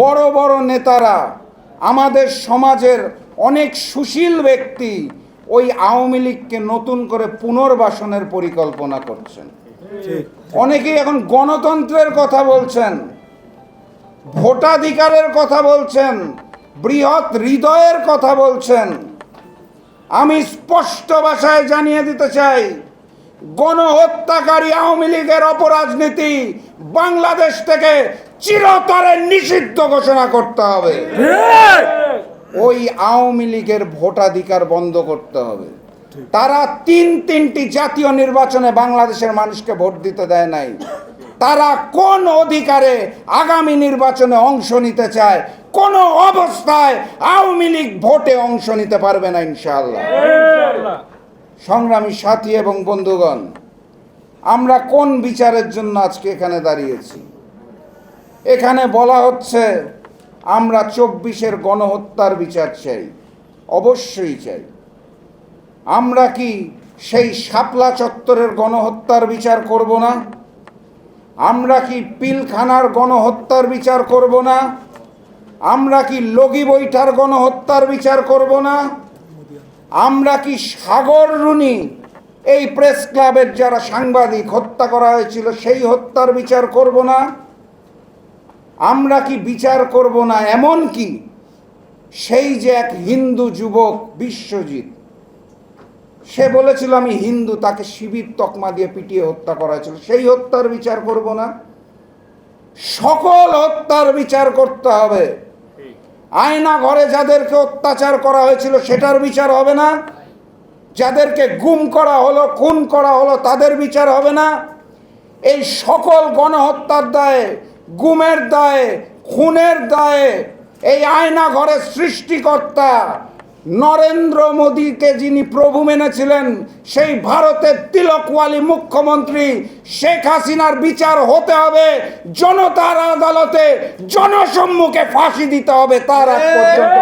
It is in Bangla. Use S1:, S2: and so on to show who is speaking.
S1: বড় বড় নেতারা, আমাদের সমাজের অনেক সুশীল ব্যক্তি ওই আওয়ামী লীগকে নতুন করে পুনর্বাসনের পরিকল্পনা করছেন। অনেকেই এখন গণতন্ত্রের কথা বলছেন, ভোটাধিকারের কথা বলছেন, বৃহৎ হৃদয়ের কথা বলছেন। আমি স্পষ্ট ভাষায় জানিয়ে দিতে চাই, গণহত্যাকারী আওয়ামী লীগের অপরাজনীতি বাংলাদেশ থেকে চিরতরে নিষিদ্ধ ঘোষণা করতে হবে। ওই আওয়ামী লীগের ভোটাধিকার বন্ধ করতে হবে। তারা তিনটি জাতীয় নির্বাচনে বাংলাদেশের মানুষকে ভোট দিতে দেয় নাই। তারা কোন অধিকারে আগামী নির্বাচনে অংশ নিতে চায়? কোন অবস্থায় আওয়ামী লীগ ভোটে অংশ নিতে পারবে না ইনশাআল্লাহ। সংগ্রামী সাথী এবং বন্ধুগণ, আমরা কোন বিচারের জন্য আজকে এখানে দাঁড়িয়েছি? এখানে বলা হচ্ছে আমরা 24-এর গণহত্যার বিচার চাই। অবশ্যই চাই। আমরা কি সেই শাপলা চত্বরের গণহত্যার বিচার করব না? আমরা কি পিলখানার গণহত্যার বিচার করব না? আমরা কি লগি বৈঠার গণহত্যার বিচার করব না? আমরা কি সাগর রুনি, এই প্রেস ক্লাবের যারা সাংবাদিক হত্যা করা হয়েছিল, সেই হত্যার বিচার করব না? আমরা কি বিচার করব না এমন কি সেই যে এক হিন্দু যুবক বিশ্বজিৎ, সে বলেছিল আমি হিন্দু, তাকে শিবির তকমা দিয়ে পিটিয়ে হত্যা করা হয়েছিল, সেই হত্যার বিচার করব না? সকল হত্যার বিচার করতে হবে। আয়না ঘরে যাদেরকে অত্যাচার করা হয়েছিল সেটার বিচার হবে না? যাদেরকে গুম করা হলো, খুন করা হলো, তাদের বিচার হবে না? এই সকল গণহত্যার দায়ে, গুমের দায়ে, খুনের দায়ে এই আয়না ঘরের সৃষ্টিকর্তা নরেন্দ্র মোদীকে যিনি প্রভু মেনেছিলেন, সেই ভারতের তিলকওয়ালি মুখ্যমন্ত্রী শেখ হাসিনার বিচার হতে হবে। জনতার আদালতে জনসম্মুখে ফাঁসি দিতে হবে। তার আগ পর্যন্ত